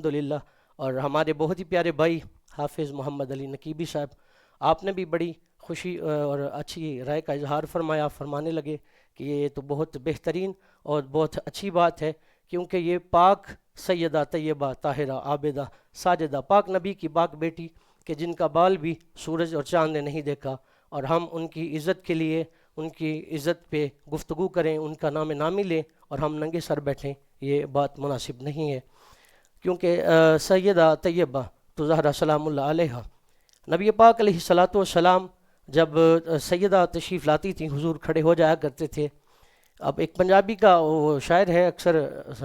الحمدللہ۔ اور ہمارے بہت ہی پیارے بھائی حافظ محمد علی نقیبی صاحب، آپ نے بھی بڑی خوشی اور اچھی رائے کا اظہار فرمایا، فرمانے لگے کہ یہ تو بہت بہترین اور بہت اچھی بات ہے، کیونکہ یہ پاک سیدہ طیبہ طاہرہ عابدہ ساجدہ پاک نبی کی پاک بیٹی کہ جن کا بال بھی سورج اور چاند نے نہیں دیکھا، اور ہم ان کی عزت کے لیے ان کی عزت پہ گفتگو کریں، ان کا نام نامی لیں اور ہم ننگے سر بیٹھیں، یہ بات مناسب نہیں ہے۔ کیونکہ سیدہ طیبہ تو زہرا سلام اللہ علیہ، نبی پاک علیہ الصلاۃ والسلام جب سیدہ تشریف لاتی تھیں حضور کھڑے ہو جایا کرتے تھے۔ اب ایک پنجابی کا وہ شاعر ہے، اکثر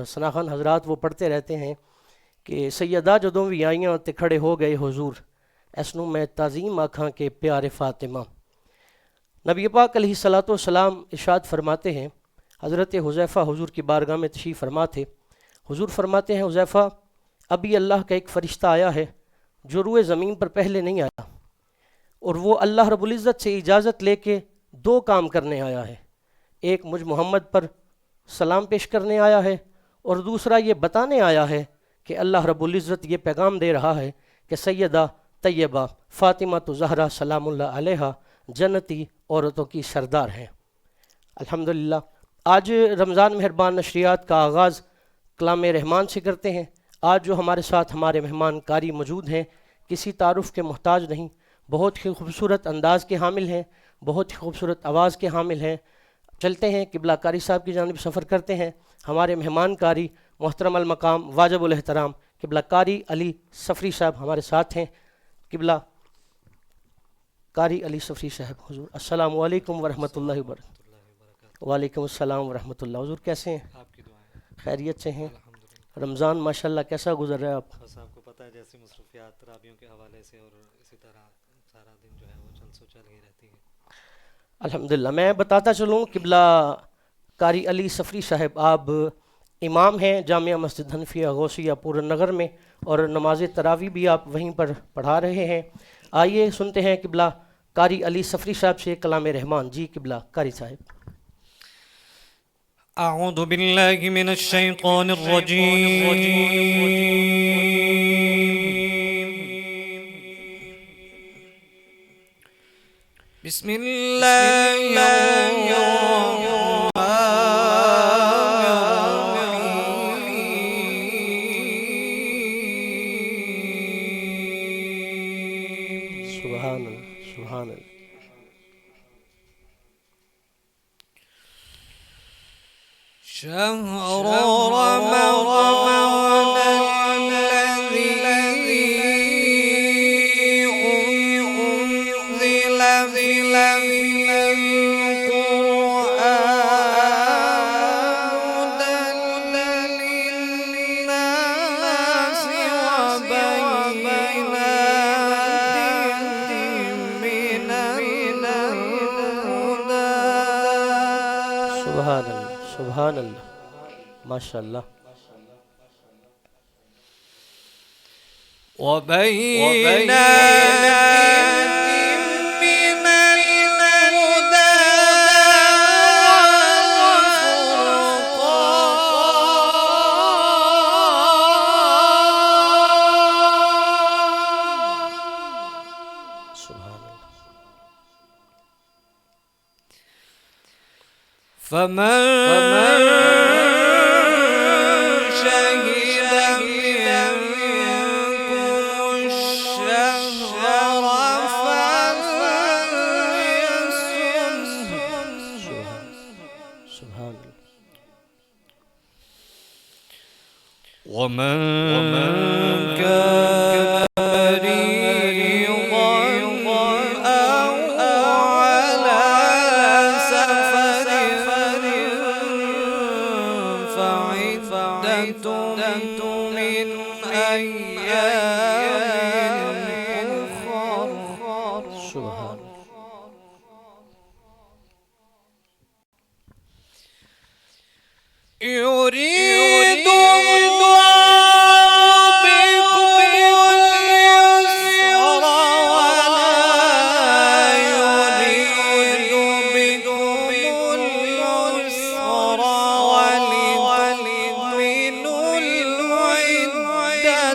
ثنا خان حضرات وہ پڑھتے رہتے ہیں کہ سیدہ جدوں بھی آئیاں تے کھڑے ہو گئے حضور، ایسنوں میں تعظیم آکھاں کے پیارے فاطمہ۔ نبی پاک علیہ الصلاۃ والسلام ارشاد فرماتے ہیں، حضرت حذیفہ حضور کی بارگاہ میں تشریف فرما تھے، حضور فرماتے ہیں حذیفہ ابھی اللہ کا ایک فرشتہ آیا ہے جو روئے زمین پر پہلے نہیں آیا، اور وہ اللہ رب العزت سے اجازت لے کے دو کام کرنے آیا ہے، ایک مجھ محمد پر سلام پیش کرنے آیا ہے، اور دوسرا یہ بتانے آیا ہے کہ اللہ رب العزت یہ پیغام دے رہا ہے کہ سیدہ طیبہ فاطمہ تو زہرا سلام اللہ علیہ جنتی عورتوں کی سردار ہیں۔ الحمدللہ آج رمضان مہربان نشریات کا آغاز کلام رحمان سے کرتے ہیں۔ آج جو ہمارے ساتھ ہمارے مہمان قاری موجود ہیں کسی تعارف کے محتاج نہیں، بہت ہی خوبصورت انداز کے حامل ہیں، بہت ہی خوبصورت آواز کے حامل ہیں۔ چلتے ہیں قبلہ قاری صاحب کی جانب سفر کرتے ہیں۔ ہمارے مہمان قاری محترم المقام واجب الاحترام قبلہ قاری علی صفری صاحب ہمارے ساتھ ہیں۔ قبلہ قاری علی صفری صاحب، حضور السلام علیکم ورحمۃ اللہ وبرکاتہ۔ وعلیکم السلام ورحمۃ اللہ۔ حضور کیسے ہیں؟ آپ کی دعائیں خیریت سے ہیں؟ الحمدللہ۔ رمضان ماشاءاللہ کیسا گزر رہا ہے آپ؟ بس آپ کو پتہ ہے جیسی مصروفیات تراویحوں کے حوالے سے، اور اسی طرح سارا دن جو ہے وہ چل سو چل ہی رہتی ہے۔ الحمدللہ میں بتاتا چلوں قبلہ قاری علی صفری صاحب آپ امام ہیں جامعہ مسجد حنفیہ غوثیہ پورن نگر میں، اور نماز تراویح بھی آپ وہیں پر پڑھا رہے ہیں۔ آئیے سنتے ہیں قبلہ قاری علی صفری صاحب سے کلام رحمان۔ جی قبلہ قاری صاحب۔ اعوذ باللہ من الشیطان الرجیم، بسم اللہ الرحمن سبحان اللہ سبحان اللہ۔ شهر رمضان الذي أنزل فيه القرآن هدى للناس وبينات من الهدى۔ سبحان اللہ سبحان اللہ ماشاءاللہ۔ وبينات من الهدى والفرقان، سبحان اللہ۔ فمن شهد منكم الشهر فليصمه، سبحان اللہ۔ ومن كان مريضا أو على سفر فعدة من أيام أخر۔ سبحان اللہ۔ يريد الله بكم اليسر ولا يريد بكم العسر ولتكملوا العدة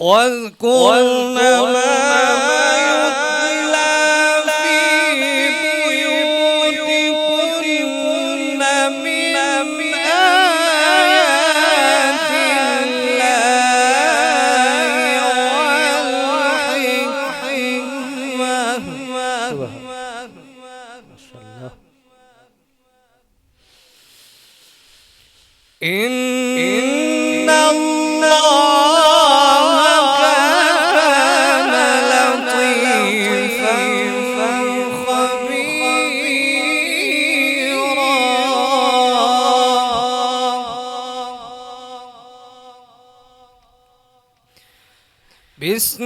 واذكرن ما يتلى في بيوتكن من آيات إن الله كان لطيفا خبيرا. بسم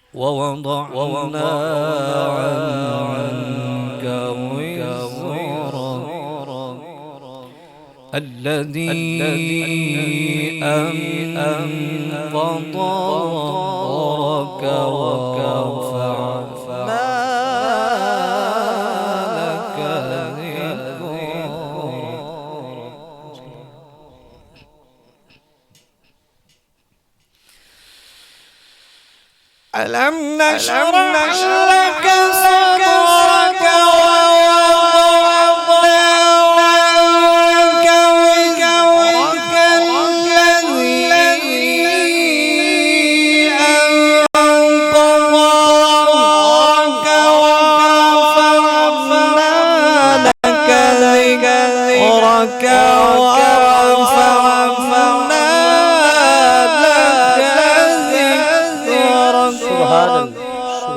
ووضعنا عنك وزرك الذي أنقض ظهرك ورفعنا لك ذكرك. ألم نشرح لك صدرك ووضعنا عنك وزرك الذي أنقض ظهرك ورفعنا لك ذكرك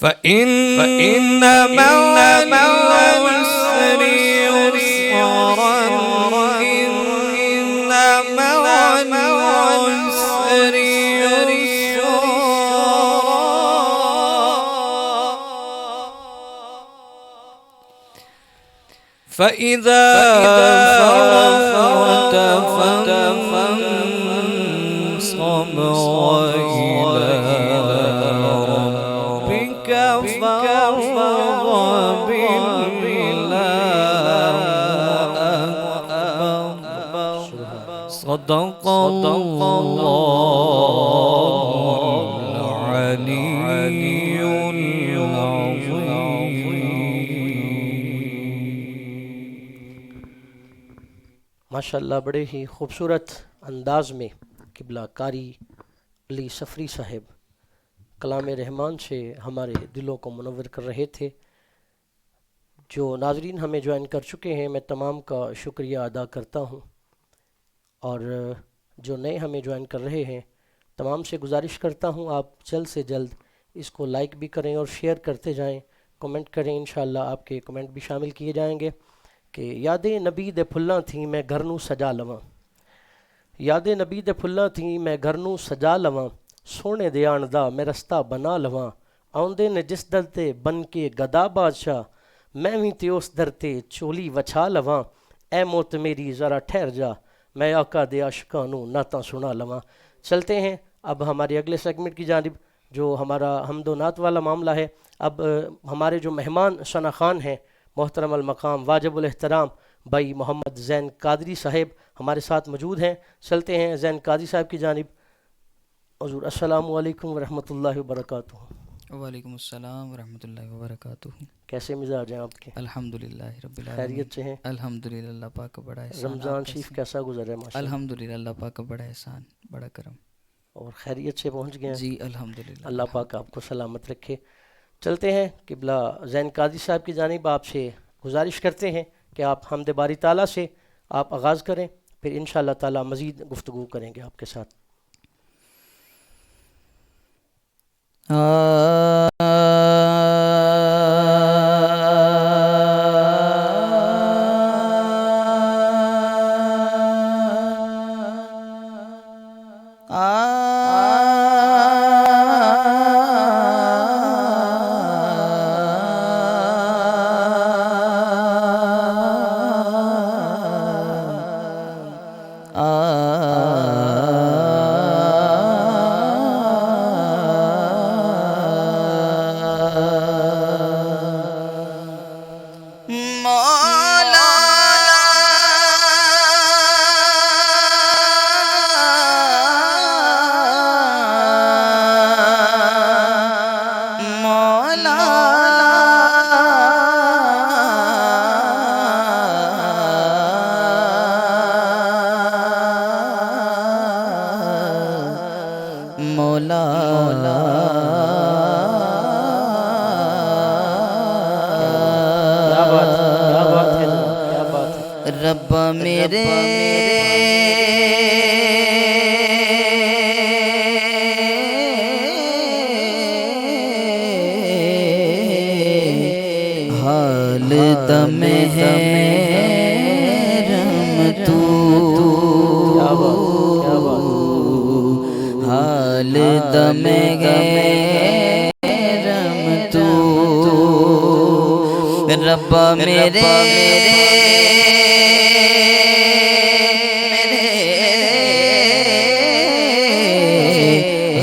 فإن مع العسر يسرا إن مع العسر يسرا فإذا فرغت فانصب وإلى ربك فارغب بالله أكبر. صدق صدق الله العلي ماشاءاللہ بڑے ہی خوبصورت انداز میں قبلہ قاری علی صفری صاحب کلام رحمان سے ہمارے دلوں کو منور کر رہے تھے۔ جو ناظرین ہمیں جوائن کر چکے ہیں میں تمام کا شکریہ ادا کرتا ہوں، اور جو نئے ہمیں جوائن کر رہے ہیں تمام سے گزارش کرتا ہوں آپ جلد سے جلد اس کو لائک بھی کریں اور شیئر کرتے جائیں، کمنٹ کریں، انشاءاللہ آپ کے کمنٹ بھی شامل کیے جائیں گے۔ کہ یادیں نبی دے پھلاں تھیں میں گھر نوں سجا لواں، یادیں نبی دے پھلاں تھیں میں گھر نوں سجا لواں، سونے دے آن دا میں رستہ بنا لواں، آؤندے نے جس در تے بن کے گدا بادشاہ، میں بھی تے اس در تے چولی وچھا لواں، اے موت میری ذرا ٹھہر جا، میں آقا دے عاشقاں نوں نعتاں سنا لواں۔ چلتے ہیں اب ہمارے اگلے سیگمنٹ کی جانب، جو ہمارا حمد و نعت والا معاملہ ہے۔ اب ہمارے جو مہمان شناخوان ہیں محترم المقام واجب الاحترام بھائی محمد زین قادری صاحب ہمارے ساتھ موجود ہیں۔ چلتے ہیں زین قادری صاحب کی جانب۔ حضور السلام علیکم ورحمۃ اللہ وبرکاتہ۔ وعلیکم السلام ورحمۃ اللہ وبرکاتہ۔ کیسے مزاج ہیں آپ کے؟ الحمدللہ رب العالمین، خیریت سے ہیں؟ الحمدللہ، اللہ پاک کا بڑا احسان۔ رمضان آپ شریف کیسے؟ کیسا گزرا ہے؟ ماشاءاللہ الحمدللہ، اللہ پاک کا بڑا احسان، بڑا کرم۔ اور خیریت سے پہنچ گئے ہیں؟ جی الحمدللہ، اللہ پاک آپ کو سلامت رکھے۔ چلتے ہیں قبلہ زین قادری صاحب کی جانب، آپ سے گزارش کرتے ہیں کہ آپ حمد باری تعالیٰ سے آپ آغاز کریں، پھر انشاءاللہ تعالیٰ مزید گفتگو کریں گے آپ کے ساتھ۔ رب میرے حال دم ہے رم تو، حال دم ہے رم تو، رب میرے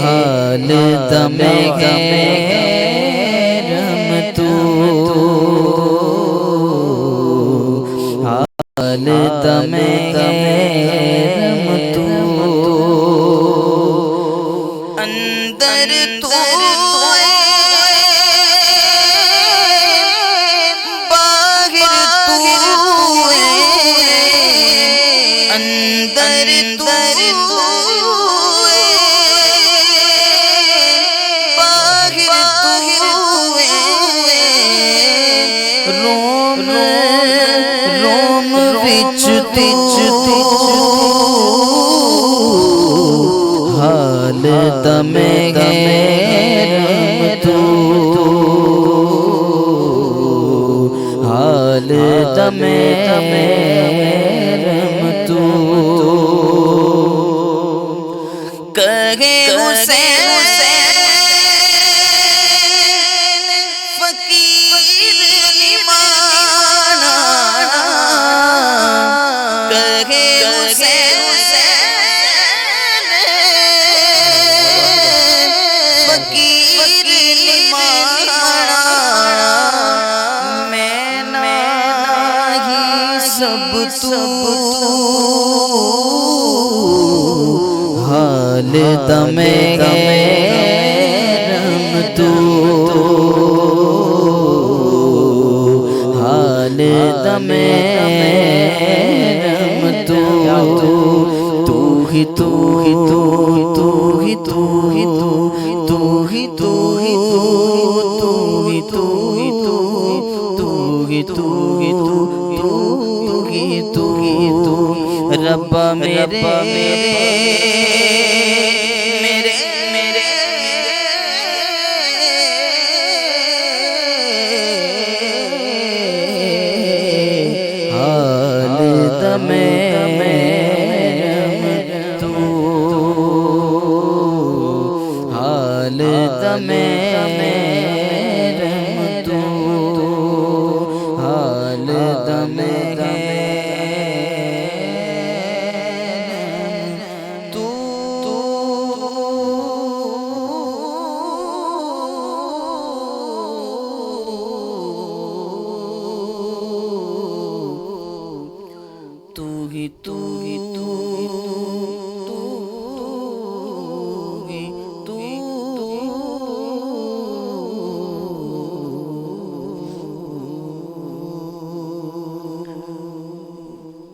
حال دم ہے رم تو، حال دم ہے رم تو، اندر تو باہر تو اندر تو روم وچ تو حال دم ہے رم تو، حال دم ہے رم تو، کہے حسین فقیر ایمانا، کہے حسین فقیر ایمانا، میں نہیں سب تو حال دم گرم تو حال دم گرم تو ہی تو ہی تو تو ہی تو ہی تو تو ہی تو ہی تو ہی تو ہی تو تو ہی تو ہی تو تو ہی تو ہی تو رب میرے میرے میرے حال دم تو حال دم تو حال دم تو ہی تو ہی تو ہی تو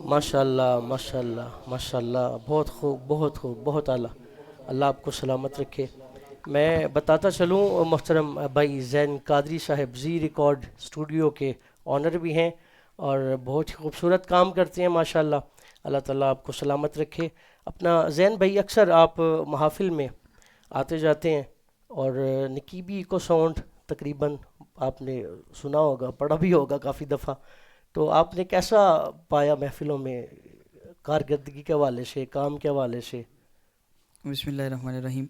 ماشاء اللہ ماشاء اللہ ماشاء اللہ، بہت خوب بہت خوب بہت اعلیٰ، اللہ آپ کو سلامت رکھے۔ میں بتاتا چلوں محترم بھائی زین قادری صاحب زی ریکارڈ اسٹوڈیو کے آنر بھی ہیں اور بہت ہی خوبصورت کام کرتے ہیں ماشاءاللہ، اللہ تعالیٰ آپ کو سلامت رکھے۔ اپنا زین بھائی اکثر آپ محافل میں آتے جاتے ہیں اور نکیبی کو ساؤنڈ تقریباً آپ نے سنا ہوگا، پڑھا بھی ہوگا کافی دفعہ، تو آپ نے کیسا پایا محفلوں میں کارکردگی کے حوالے سے، کام کے حوالے سے؟ بسم اللہ الرحمن الرحیم۔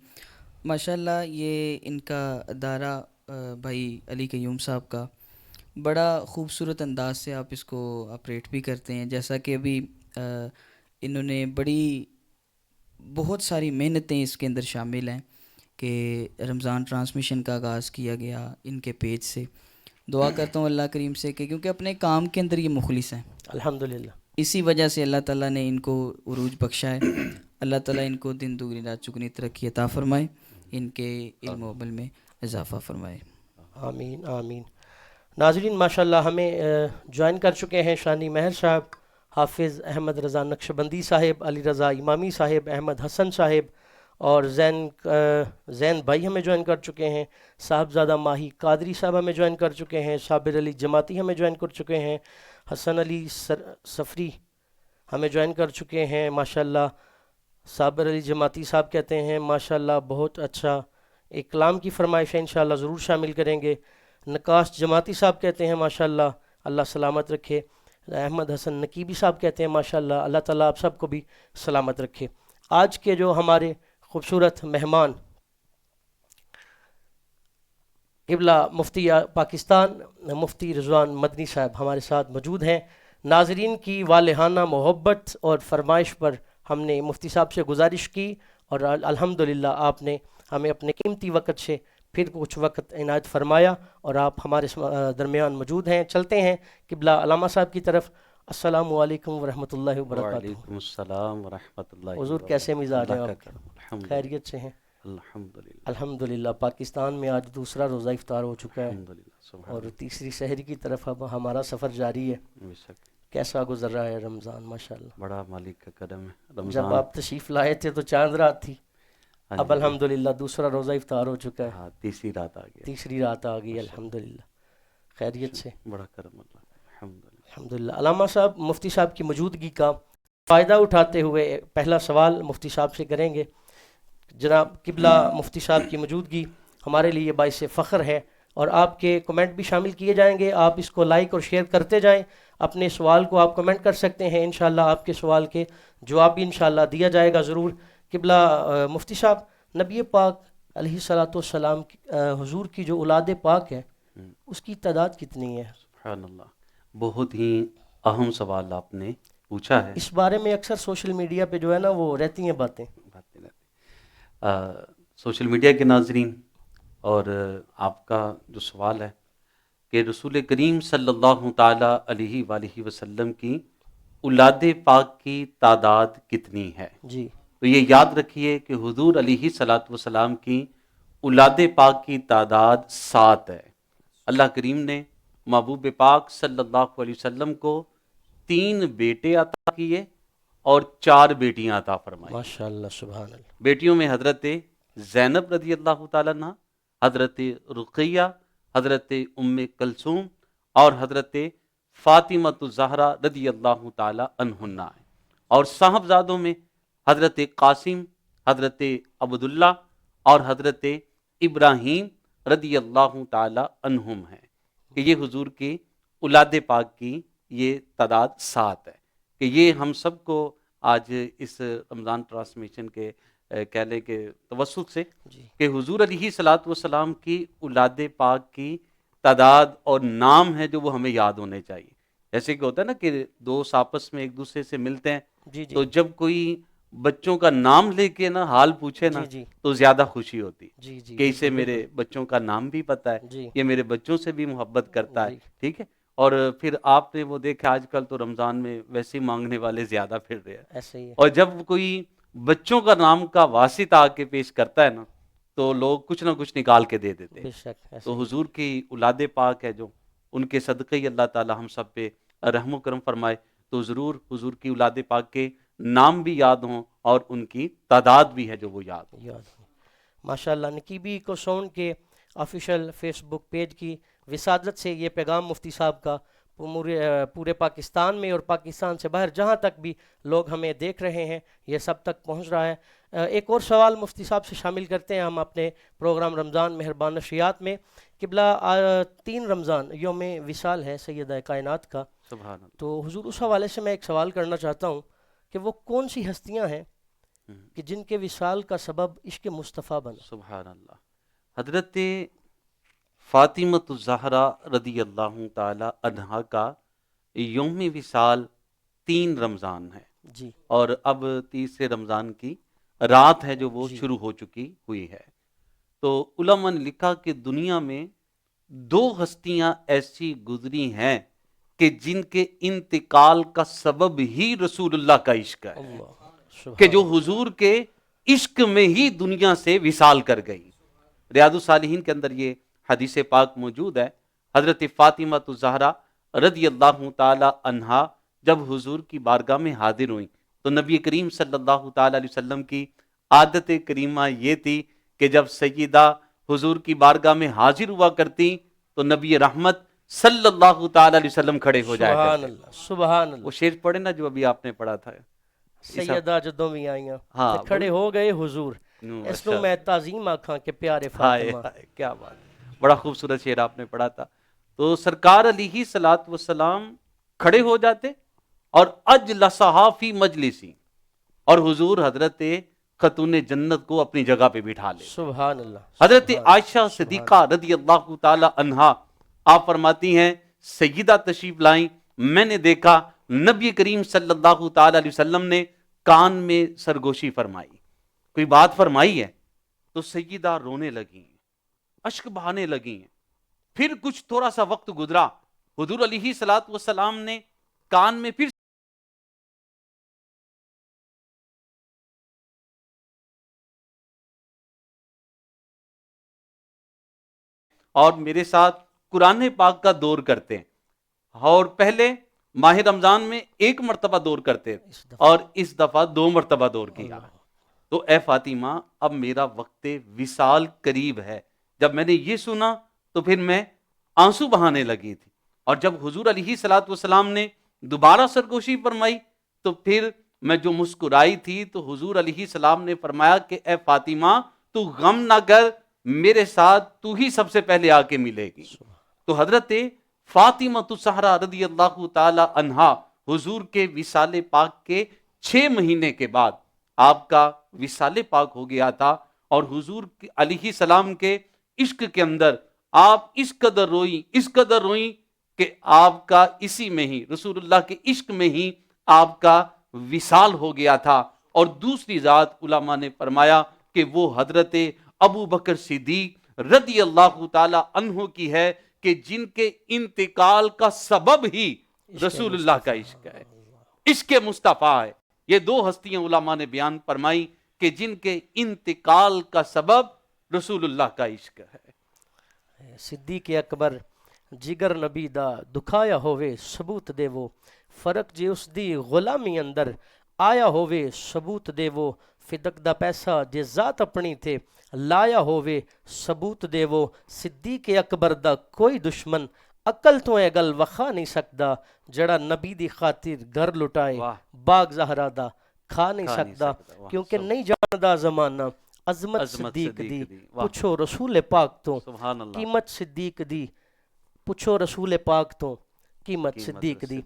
ماشاءاللہ یہ ان کا ادارہ بھائی علی قیوم صاحب کا بڑا خوبصورت انداز سے آپ اس کو آپریٹ بھی کرتے ہیں، جیسا کہ ابھی انہوں نے بہت ساری محنتیں اس کے اندر شامل ہیں کہ رمضان ٹرانسمیشن کا آغاز کیا گیا ان کے پیج سے۔ دعا کرتا ہوں اللہ کریم سے کہ کیونکہ اپنے کام کے اندر یہ مخلص ہیں، الحمدللہ، اسی وجہ سے اللہ تعالیٰ نے ان کو عروج بخشا ہے۔ اللہ تعالیٰ ان کو دن دگنی رات چگنی ترقی عطا فرمائے، ان کے علم و عمل میں اضافہ فرمائے، آمین آمین۔ ناظرین ماشاءاللہ ہمیں جوائن کر چکے ہیں شانی مہر صاحب، حافظ احمد رضا نقشبندی صاحب، علی رضا امامی صاحب، احمد حسن صاحب اور زین بھائی ہمیں جوائن کر چکے ہیں، صاحبزادہ ماہی قادری صاحب ہمیں جوائن کر چکے ہیں، صابر علی جماعتی ہمیں جوائن کر چکے ہیں، حسن علی سفری ہمیں جوائن کر چکے ہیں ماشاءاللہ۔ صابر علی جماعتی صاحب کہتے ہیں ماشاءاللہ بہت اچھا، ایک کلام کی فرمائش ہے انشاءاللہ ضرور شامل کریں گے۔ نقاش جماعتی صاحب کہتے ہیں ماشاءاللہ اللہ سلامت رکھے۔ احمد حسن نقیبی صاحب کہتے ہیں ماشاءاللہ اللہ تعالیٰ آپ سب کو بھی سلامت رکھے۔ آج کے جو ہمارے خوبصورت مہمان قبلہ مفتی پاکستان مفتی رضوان مدنی صاحب ہمارے ساتھ موجود ہیں۔ ناظرین کی والہانہ محبت اور فرمائش پر ہم نے مفتی صاحب سے گزارش کی اور الحمدللہ آپ نے ہمیں اپنے قیمتی وقت سے پھر کچھ وقت عنایت فرمایا اور آپ ہمارے درمیان موجود ہیں۔ چلتے ہیں قبلہ علامہ صاحب کی طرف۔ السلام علیکم ورحمۃ اللہ وبرکاتہ۔ وعلیکم السلام ورحمۃ اللہ حضور کیسے مزاج ہیں آپ؟ خیریت سے ہیں؟ الحمدللہ الحمدللہ۔ پاکستان میں آج دوسرا روزہ افطار ہو چکا ہے الحمدللہ اور تیسری سحری کی طرف اب ہمارا سفر جاری ہے۔ بے شک کیسا گزر رہا ہے رمضان؟ ماشاءاللہ بڑا مالک کا کرم ہے۔ جب رمضان آپ تشریف لائے تھے تو چاند رات تھی، اب الحمدللہ دوسرا روزہ افطار ہو چکا ہے، ہاں تیسری رات آ گیا، تیسری رات آ گئی الحمدللہ۔ خیریت سے؟ بڑا کرم اللہ کا، الحمدللہ۔ الحمدللہ۔ علامہ صاحب مفتی صاحب کی موجودگی کا فائدہ اٹھاتے ہوئے پہلا سوال مفتی صاحب سے کریں گے۔ جناب قبلہ مفتی صاحب کی موجودگی ہمارے لیے باعث فخر ہے اور آپ کے کمنٹ بھی شامل کیے جائیں گے، آپ اس کو لائک اور شیئر کرتے جائیں۔ اپنے سوال کو آپ کمنٹ کر سکتے ہیں، انشاءاللہ آپ کے سوال کے جواب بھی انشاءاللہ دیا جائے گا ضرور۔ قبلہ مفتی صاحب، نبی پاک علیہ الصلاۃ والسلام حضور کی جو اولاد پاک ہے اس کی تعداد کتنی ہے؟ سبحان اللہ، بہت ہی اہم سوال آپ نے پوچھا ہے۔ اس بارے میں اکثر سوشل میڈیا پہ جو ہے نا وہ رہتی ہیں باتیں۔ سوشل میڈیا کے ناظرین اور آپ کا جو سوال ہے کہ رسول کریم صلی اللہ تعالیٰ علیہ وآلہ وسلم کی اولاد پاک کی تعداد کتنی ہے؟ جی تو یہ یاد رکھیے کہ حضور علیہ صلاۃ وسلام کی اولاد پاک کی تعداد 7 ہے۔ اللہ کریم نے محبوب پاک صلی اللہ علیہ وسلم کو 3 بیٹے عطا کیے اور 4 بیٹیاں عطا فرمائی۔ ماشاءاللہ، سبحان اللہ۔ بیٹیوں میں حضرت زینب رضی اللہ تعالیٰ عنہ، حضرت رقیہ، حضرت ام کلثوم اور حضرت فاطمہ الزہرا رضی اللہ تعالیٰ عنہن ہیں۔ اور صاحبزادوں میں حضرت قاسم، حضرت عبداللہ اور حضرت ابراہیم رضی اللہ تعالیٰ عنہم ہیں، کہ یہ حضور کی اولاد پاک کی یہ تعداد 7 ہے، کہ یہ ہم سب کو آج اس رمضان ٹرانسمیشن کے کہہ لیں کہ توسط سے کہ حضور علیہ صلاۃ والسلام کی اولاد پاک کی تعداد اور نام ہے جو وہ ہمیں یاد ہونے چاہیے۔ جیسے کہ ہوتا ہے نا کہ دوست آپس میں ایک دوسرے سے ملتے ہیں تو جب کوئی بچوں کا نام لے کے نا حال پوچھے نا تو زیادہ خوشی ہوتی کہ اسے میرے بچوں کا نام بھی پتہ ہے، یہ میرے بچوں سے بھی محبت کرتا ہے، ٹھیک ہے۔ اور پھر آپ نے وہ دیکھا آج کل تو رمضان میں ویسے مانگنے والے زیادہ پھر رہے ہیں، ایسے ہی ہے۔ اور جب کوئی بچوں کا نام کا واسطہ آ کے پیش کرتا ہے نا تو لوگ کچھ نہ کچھ نکال کے دے دیتے بے ہیں۔ شک ایسے تو ہی۔ حضور کی اولاد پاک ہے جو ان کے صدقے ہی اللہ تعالی ہم سب پہ رحم و کرم فرمائے، تو ضرور حضور کی اولاد پاک کے نام بھی یاد ہوں اور ان کی تعداد بھی ہے جو وہ یاد ہوں۔ یاد ہو۔ ماشاءاللہ، نقیبی کو سون کے آفیشیل فیس بک پیج کی وسادت سے یہ پیغام مفتی صاحب کا پورے پاکستان میں اور پاکستان سے باہر جہاں تک بھی لوگ ہمیں دیکھ رہے ہیں یہ سب تک پہنچ رہا ہے۔ ایک اور سوال مفتی صاحب سے شامل کرتے ہیں ہم اپنے پروگرام رمضان مہربان نشریات میں۔ قبلہ 3 رمضان یوم وصال ہے سیدہ کائنات کا، سبحان اللہ۔ تو حضور اس حوالے سے میں ایک سوال کرنا چاہتا ہوں کہ وہ کون سی ہستیاں ہیں کہ جن کے وصال کا سبب عشق مصطفیٰ بنا؟ سبحان اللہ۔ حضرت فاطمۃ الزہرا رضی اللہ تعالی عنہا کا یوم وصال 3 رمضان ہے، جی، اور اب 30 رمضان کی رات ہے جو وہ شروع ہو چکی ہوئی ہے۔ تو علماء نے لکھا کہ دنیا میں 2 ہستیاں ایسی گزری ہیں کہ جن کے انتقال کا سبب ہی رسول اللہ کا عشق ہے، اللہ کہ جو حضور کے عشق میں ہی دنیا سے وصال کر گئی۔ ریاض الصالحین کے اندر یہ حدیث پاک موجود ہے۔ حضرت فاطمہ الزہرا رضی اللہ تعالی عنہا جب حضور کی بارگاہ میں حاضر ہوئیں تو نبی کریم صلی اللہ تعالی علیہ وسلم کی عادت کریمہ یہ تھی کہ جب سیدہ حضور کی بارگاہ میں حاضر ہوا کرتی تو نبی رحمت صلی اللہ تعالی علیہ وسلم کھڑے ہو جایا سبحان کرتے۔ اللہ، سبحان وہ اللہ۔ شعر پڑھے نا جو ابھی آپ نے پڑھا تھا، سیدہ جدوں بھی آئیاں ہاں، تے کھڑے ہو گئے حضور، اس کو میں تعظیم آکھاں کہ پیارے ہائے فاطمہ۔ ہائے، کیا بات ہے، بڑا خوبصورت شعر آپ نے پڑھا تھا۔ تو سرکار علیہ صلاۃ وسلام کھڑے ہو جاتے اور اجلسہا فی مجلسی، اور حضور حضرت خاتون جنت کو اپنی جگہ پہ بٹھا لے۔ سبحان اللہ۔ حضرت عائشہ صدیقہ رضی اللہ تعالی عنہا آپ فرماتی ہیں سیدہ تشریف لائیں، میں نے دیکھا نبی کریم صلی اللہ تعالی علیہ وسلم نے کان میں سرگوشی فرمائی، کوئی بات فرمائی ہے تو سیدہ رونے لگی ہیں، اشک بہانے لگی ہیں۔ پھر کچھ تھوڑا سا وقت گزرا، حضور علیہ صلاۃ والسلام نے کان میں پھر اور میرے ساتھ قرآن پاک کا دور کرتے ہیں، اور پہلے ماہ رمضان میں 1 مرتبہ دور کرتے اور اس دفعہ 2 مرتبہ دور کیا۔ تو اے فاطمہ اب میرا وقت وصال قریب ہے۔ جب میں نے یہ سنا تو پھر میں آنسو بہانے لگی تھی، اور جب حضور علیہ صلاۃ والسلام نے دوبارہ سرگوشی فرمائی تو پھر میں جو مسکرائی تھی تو حضور علیہ السلام نے فرمایا کہ اے فاطمہ تو غم نہ کر، میرے ساتھ تو ہی سب سے پہلے آ کے ملے گی۔ تو حضرت فاطمہ الزہرا رضی اللہ تعالی عنہا حضور کے وصال پاک کے 6 مہینے کے بعد آپ کا وصال پاک ہو گیا تھا، اور حضور علیہ السلام کے عشق کے اندر آپ اس قدر روئیں کہ آپ کا اسی میں ہی رسول اللہ کے عشق میں ہی آپ کا وصال ہو گیا تھا۔ اور دوسری ذات علماء نے فرمایا کہ وہ حضرت ابو بکر صدیق رضی اللہ تعالی عنہ کی ہے کہ جن کے انتقال کا سبب ہی رسول اللہ کا عشق ہے، عشق مصطفیٰ ہے۔ یہ دو ہستیاں علماء نے بیان فرمائی کہ جن کے انتقال کا سبب رسول اللہ کا عشق ہے۔ صدیق اکبر جگر نبی دا دکھایا ہووے ثبوت دیو، فرق جے اس دی غلامی اندر آیا ہووے ثبوت دیو، فدق دا پیسہ جے ذات اپنی تھے لایا ہووے ثبوت دیو، صدیق اکبر دا کوئی دشمن عقل تو اے گل وخا نہیں سکدا، جڑا نبی دی خاطر گھر لٹائے باغ زہرا دا کھا نہیں سکدا، کیونکہ نہیں جاندا زمانہ عظمت صدیق دی، پوچھو رسول پاک تو قیمت صدیق دی، پوچھو رسول پاک تو قیمت صدیق دی۔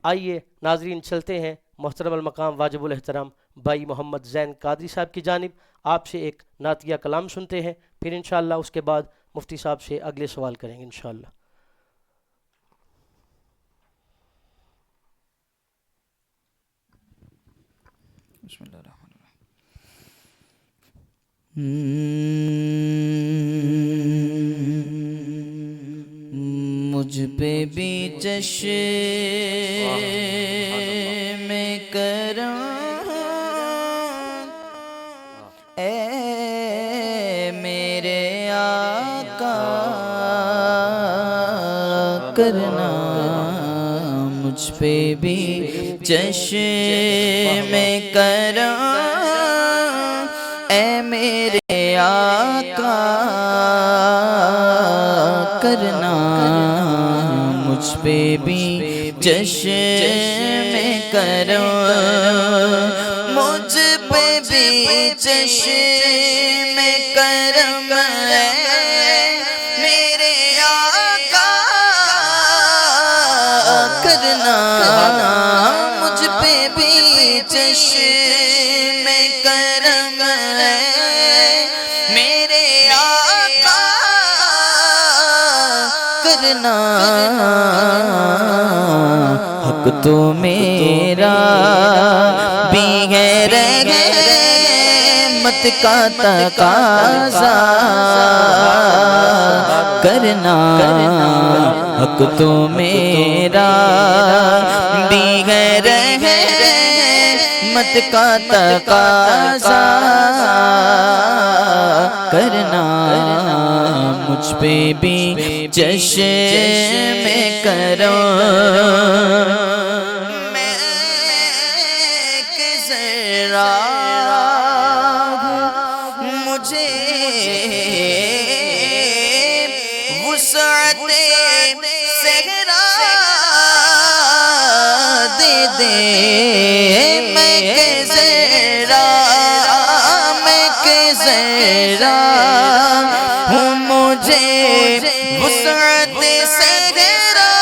آئیے ناظرین چلتے ہیں محترم المقام واجب الاحترام بھائی محمد زین قادری صاحب کی جانب، آپ سے ایک نعتیہ کلام سنتے ہیں، پھر انشاءاللہ اس کے بعد مفتی صاحب سے اگلے سوال کریں گے انشاءاللہ۔ بسم اللہ الرحمن الرحیم۔ مجھ پہ بھی چشم کرم اے میرے آقا کرنا، مجھ پہ بھی چشم کرم اے میرے آقا کرنا، مجھ پہ بھی چشم کرم، مجھ پہ بھی چشم کرم میرے آقا کرنا، مجھ پہ بھی چشم کرم میرے آقا کرنا، حق تو میرا بھی ہے رحمت کا تقاضا کرنا، حق تو میرا بھی ہے رحمت کا تقاضا کرنا، مجھ پہ بھی چشم کرم، میں کس راہ مجھے وسعت صحرا دے دے، میں کس راہ ہوں مجھے وسعت صحرا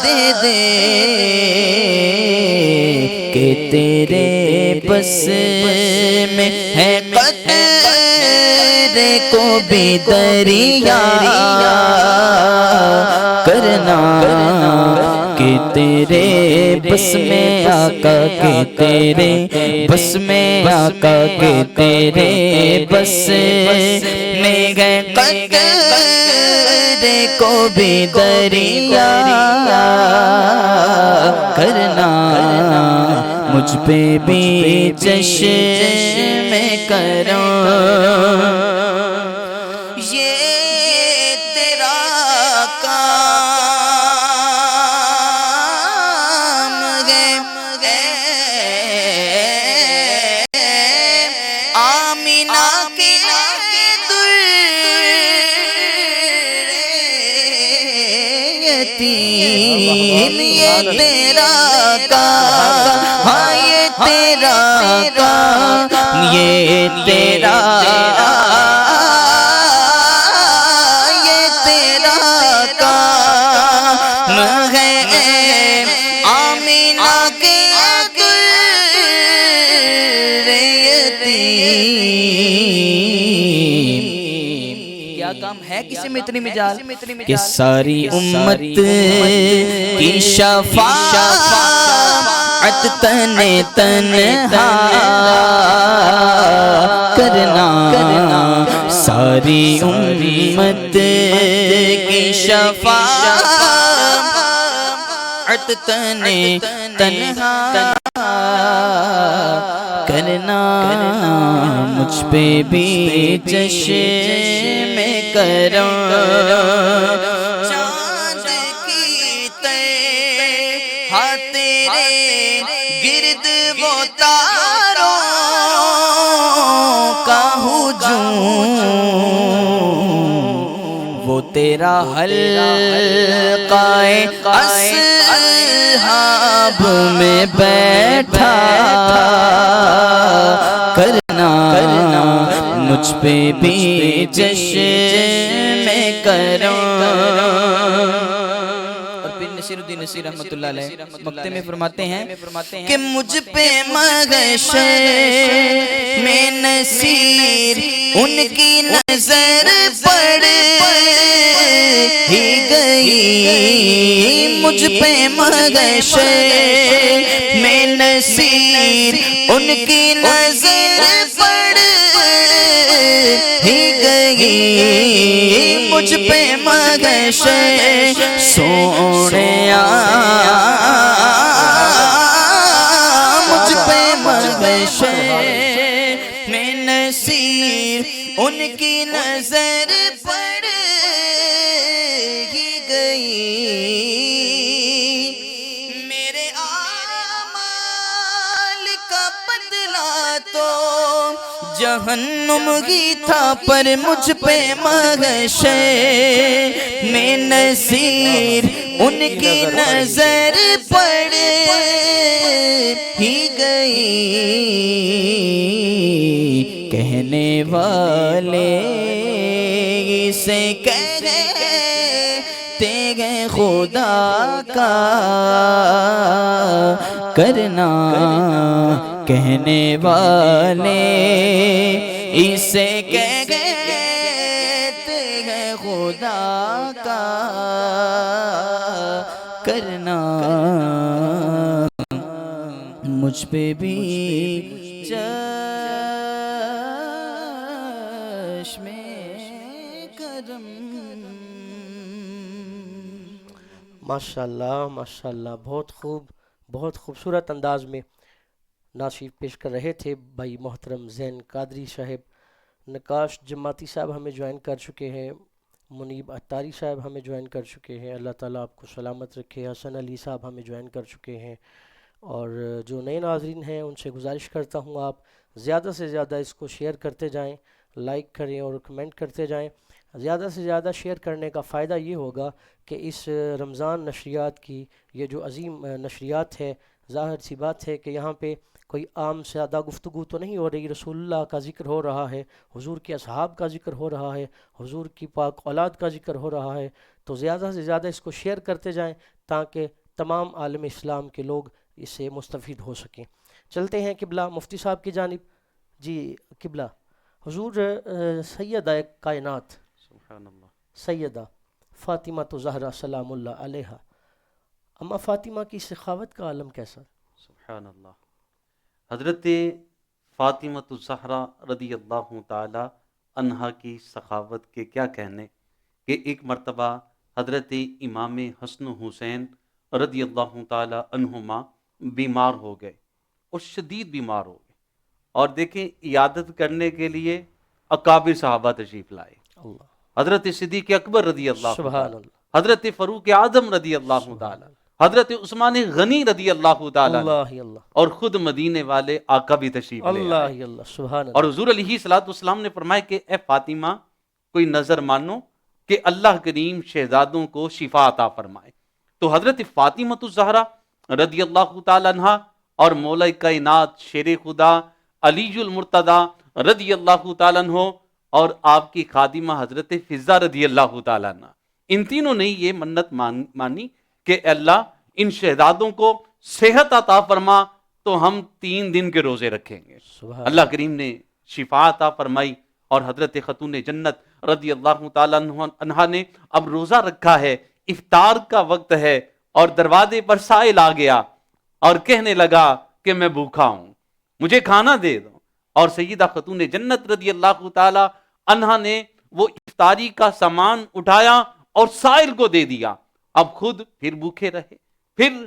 دے دے، کہ تیرے بس میں ہے قطرے کو بھی دریا کرنا، کہ تیرے بس میں آقا، کہ تیرے بس میں آقا، کہ تیرے بس میں گئے قطرے کو بھی دریا کرنا، مجھ پہ بھی چشم کرم، یہ تیرا کام ہے، آمینہ کے یتیم، یہ تیرا کام، ہاں یہ تیرا کام، یہ تیرا کام ہے، آمینہ کے کیا کام ہے کسی میں اتنی مجال کہ ساری امت کی شفاعت تنہا کرنا، ساری امت کی شفاعت تنے تنہا کرنا مجھ پہ بھی چشم کرم چاند کی طرح تیرے گرد وہ تاروں کا ہجوم وہ تیرا حلقہ اصحاب میں بیٹھا کرنا مجھ پہ بھی چشم کرم. اور پھر نصیر الدین نصیر رحمۃ اللہ علیہ مقطع میں فرماتے ہیں کہ مجھ پہ مغشے میں نصیر ان کی نظر پڑ ہی گئی. مجھ پہ مغشے میں نصیر ان کی نظر پڑ ہی گئی. مجھ پہ مغشے سونیا مجھ پہ مغشے میں نصیر ان کی نظر پڑ ہی گئی. میرے اعمال کا بدلہ تو جہنم ہی تھا پر مجھ پہ مغشے میں نصیر ان کی نظر پڑ ہی گئی. کہنے والے اسے کہتے ہیں خدا کا کرنا. کہنے والے اسے کہتے ہیں خدا کا کرنا. مجھ پہ بھی چشم کرم. ماشاءاللہ ماشاءاللہ، بہت خوب، بہت خوبصورت انداز میں نعت پیش کر رہے تھے بھائی محترم زین قادری صاحب. نقاش جماعتی صاحب ہمیں جوائن کر چکے ہیں، منیب اتاری صاحب ہمیں جوائن کر چکے ہیں، اللہ تعالیٰ آپ کو سلامت رکھے. حسن علی صاحب ہمیں جوائن کر چکے ہیں. اور جو نئے ناظرین ہیں ان سے گزارش کرتا ہوں آپ زیادہ سے زیادہ اس کو شیئر کرتے جائیں، لائک کریں اور کمنٹ کرتے جائیں. زیادہ سے زیادہ شیئر کرنے کا فائدہ یہ ہوگا کہ اس رمضان نشریات کی یہ جو عظیم نشریات ہے، ظاہر سی بات ہے کہ یہاں پہ کوئی عام سادہ گفتگو تو نہیں ہو رہی، رسول اللہ کا ذکر ہو رہا ہے، حضور کے اصحاب کا ذکر ہو رہا ہے، حضور کی پاک اولاد کا ذکر ہو رہا ہے. تو زیادہ سے زیادہ اس کو شیئر کرتے جائیں تاکہ تمام عالم اسلام کے لوگ اس سے مستفید ہو سکیں. چلتے ہیں قبلہ مفتی صاحب کی جانب. جی قبلہ، حضور سیدہ کائنات سبحان اللہ سیدہ فاطمہ تو زہرا سلام اللہ علیہا، اما فاطمہ کی سخاوت کا عالم کیسا؟ سبحان اللہ. حضرت فاطمہ الزہرا رضی اللہ تعالی عنہا کی سخاوت کے کیا کہنے کہ ایک مرتبہ حضرت امام حسن حسین رضی اللہ تعالی عنہما بیمار ہو گئے اور شدید بیمار ہو گئے، اور دیکھیں عیادت کرنے کے لیے اکابر صحابہ تشریف لائے. اللہ حضرت صدیق اکبر رضی اللہ سبحان تعالی، اللہ، حضرت فاروق اعظم رضی اللہ تعالی، حضرت عثمان غنی رضی اللہ تعالی، اللہ اللہ اور خود مدینے والے آقا بھی تشریف لے آئے. اللہ اللہ سبحان اور اللہ. حضور علیہ الصلوۃ والسلام نے فرمایا کہ اے فاطمہ کوئی نظر مانو کہ اللہ کریم شہزادوں کو شفا عطا فرمائے. تو حضرت فاطمہ الزہرا رضی اللہ تعالی عنہا اور مولا کائنات شیر خدا علی المرتضی رضی اللہ تعالی عنہ اور آپ کی خادمہ حضرت فضہ رضی اللہ تعالی عنہ، ان تینوں نے یہ منت مانی کہ اے اللہ ان شہزادوں کو صحت عطا فرما تو ہم 3 دن کے روزے رکھیں گے. سبحان اللہ کریم نے شفا عطا فرمائی اور حضرت خاتون جنت رضی اللہ تعالیٰ عنہا نے اب روزہ رکھا ہے، افطار کا وقت ہے، اور دروازے پر سائل آ گیا اور کہنے لگا کہ میں بھوکا ہوں، مجھے کھانا دے دو. اور سیدہ خاتون جنت رضی اللہ تعالیٰ عنہا نے وہ افطاری کا سامان اٹھایا اور سائل کو دے دیا. اب خود پھر بھوکے رہے، پھر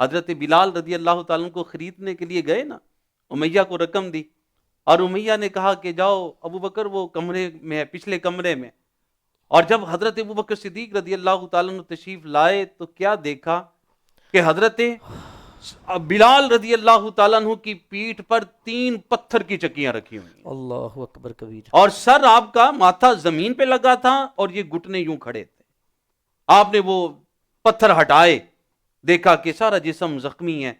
حضرت بلال رضی اللہ تعالیٰ عنہ کو خریدنے کے لیے گئے نا، امیہ کو رقم دی اور امیہ نے کہا کہ جاؤ ابو بکر وہ کمرے میں ہے، پچھلے کمرے میں. اور جب حضرت ابو بکر صدیق رضی اللہ تعالیٰ عنہ تشریف لائے تو کیا دیکھا کہ حضرت بلال رضی اللہ تعالیٰ عنہ کی پیٹھ پر 3 پتھر کی چکیاں رکھی ہوئی ہیں، اللہ اکبر کبیر. اور سر آپ کا ماتھا زمین پہ لگا تھا اور یہ گھٹنے یوں کھڑے تھے. آپ نے وہ پتھر ہٹائے، دیکھا کہ سارا جسم زخمی ہے.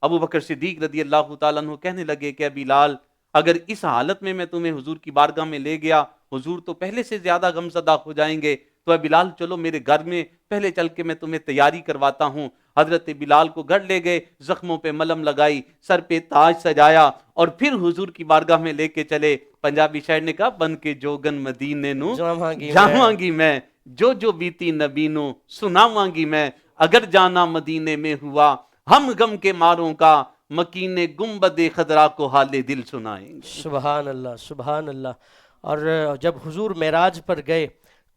ابو بکر صدیق رضی اللہ تعالیٰ عنہ کہنے لگے کہ بلال اگر اس حالت میں تمہیں حضور کی بارگاہ میں لے گیا، حضور تو پہلے سے زیادہ غم زدہ ہو جائیں گے، تو اے بلال چلو میرے گھر میں پہلے چل کے میں تمہیں تیاری کرواتا ہوں. حضرت بلال کو گھر لے گئے، زخموں پہ ملم لگائی، سر پہ تاج سجایا اور پھر حضور کی بارگاہ میں لے کے چلے. پنجابی شاعر نے کہا بن کے جوگن مدینے نو جاواں گی میں، جو بیتی نبی نو سناواں گی میں، اگر جانا مدینے میں ہوا ہم غم کے ماروں کا، مکین گنبد خضرا کو حال دل سنائیں گے. سبحان اللہ سبحان اللہ. اور جب حضور معراج پر گئے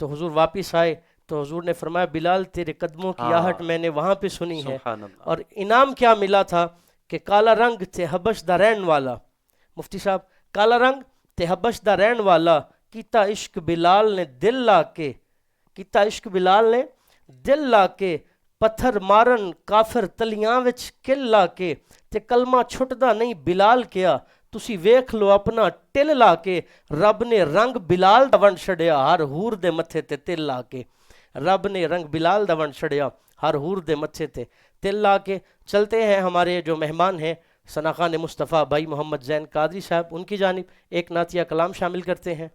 تو حضور واپس آئے تو حضور نے فرمایا بلال تیرے قدموں کی آہٹ میں نے وہاں پہ سنی ہے. سبحان اللہ. اور انعام کیا ملا تھا کہ کالا رنگ تھے حبش دا رہن والا. مفتی صاحب کالا رنگ تے حبش دا رہن والا، کیتا عشق بلال نے دل لا کے، کیتا عشق بلال نے دل لا کے، پتھر مارن کافر تلیاں وچ کل لا کے، تے کلمہ چھٹدا نہیں بلال کیا، تسی ویکھ لو اپنا ٹل لا کے. رب نے رنگ بلال دا ون چھڑیا ہر ہور دے متھے تے تل لا کے. رب نے رنگ بلال دا ون چھڑیا ہر ہور دے متھے تے تل لا کے. چلتے ہیں ہمارے جو مہمان ہیں ثناخان مصطفیٰ بھائی محمد زین قادری صاحب، ان کی جانب ایک نعتیہ کلام شامل کرتے ہیں،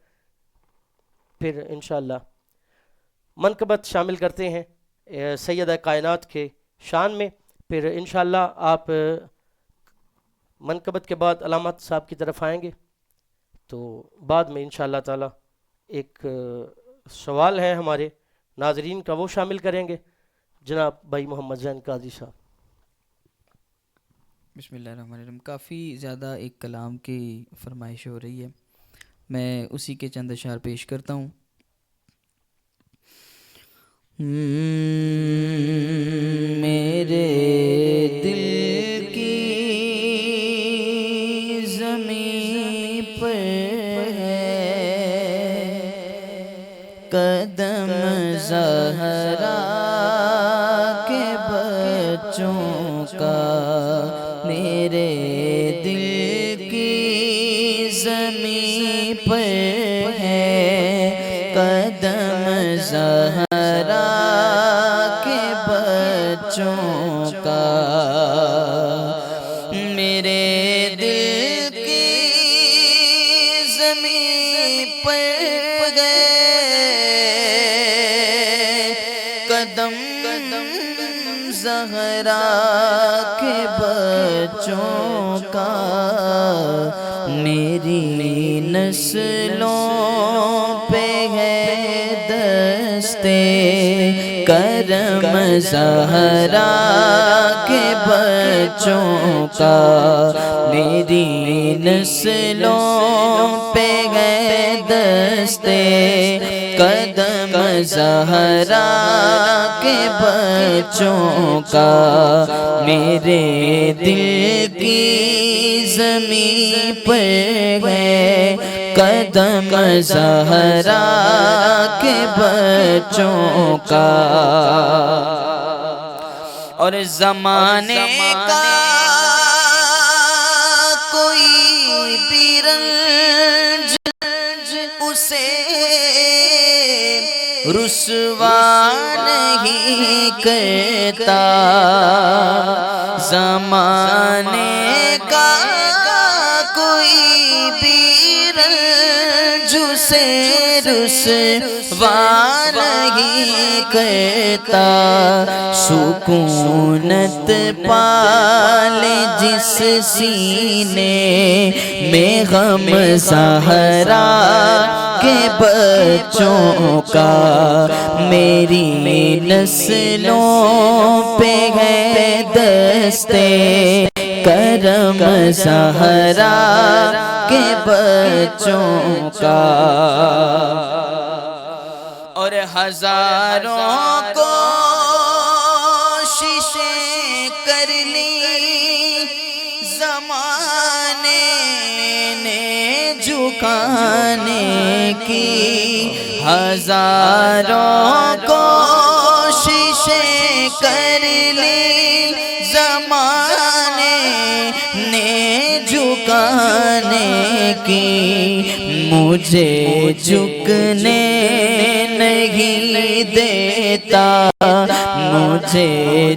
پھر انشاءاللہ منقبت شامل کرتے ہیں سیدہ کائنات کے شان میں. پھر انشاءاللہ آپ منقبت کے بعد علامات صاحب کی طرف آئیں گے، تو بعد میں انشاءاللہ تعالی ایک سوال ہے ہمارے ناظرین کا، وہ شامل کریں گے جناب بھائی محمد زین قادری صاحب. بسم اللہ الرحمن الرحیم. کافی زیادہ ایک کلام کی فرمائش ہو رہی ہے، میں اسی کے چند اشعار پیش کرتا ہوں. میرے دل کی زمین پر ہے قدم زہرا کے بچوں کا، میرے دل کی زمین پر ہے قدم زہرا کے بچوں کا. میرے دل کی زمین پر گئے قدم زہرا کے بچوں کا. میری نسلوں پہ ہے دستے کرم زہرا کے بچوں کا. میری نسلوں پہ ہے دستے قدم زہرا کے بچوں کا. میرے دل کی زمین پر ہے قدم زہرا کے بچوں کا. اور زمانے کا کوئی بھی رنج اسے رسوا نہیں کرتا. زمانے کا کوئی بھی رنج اسے رسوا نہیں کرتا. سکونت پالے جس سینے میں غم زہرا کے بچوں کا. میری نسلوں پہ ہے دستے کرم زہرا کے بچوں کا. اور ہزاروں کو کوششیں کر لی زمانے نے جھکانے کی، ہزاروں کوششیں کر لی زمانے نے جھکانے کی، مجھے جھکنے نہیں دیتا، مجھے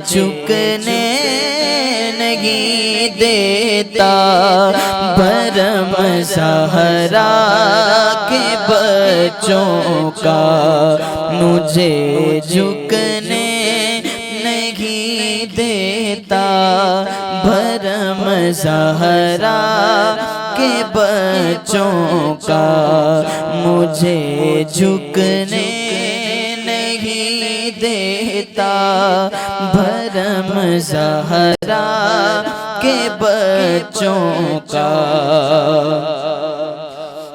جھکنے نہیں دیتا، بھرم زہرا کے بچوں کا، مجھے جھکنے نہیں دیتا، بھرم زہرا کے بچوں کا، مجھے جھکنے نہیں دیتا، بھرم زہرا کے بچوں کا۔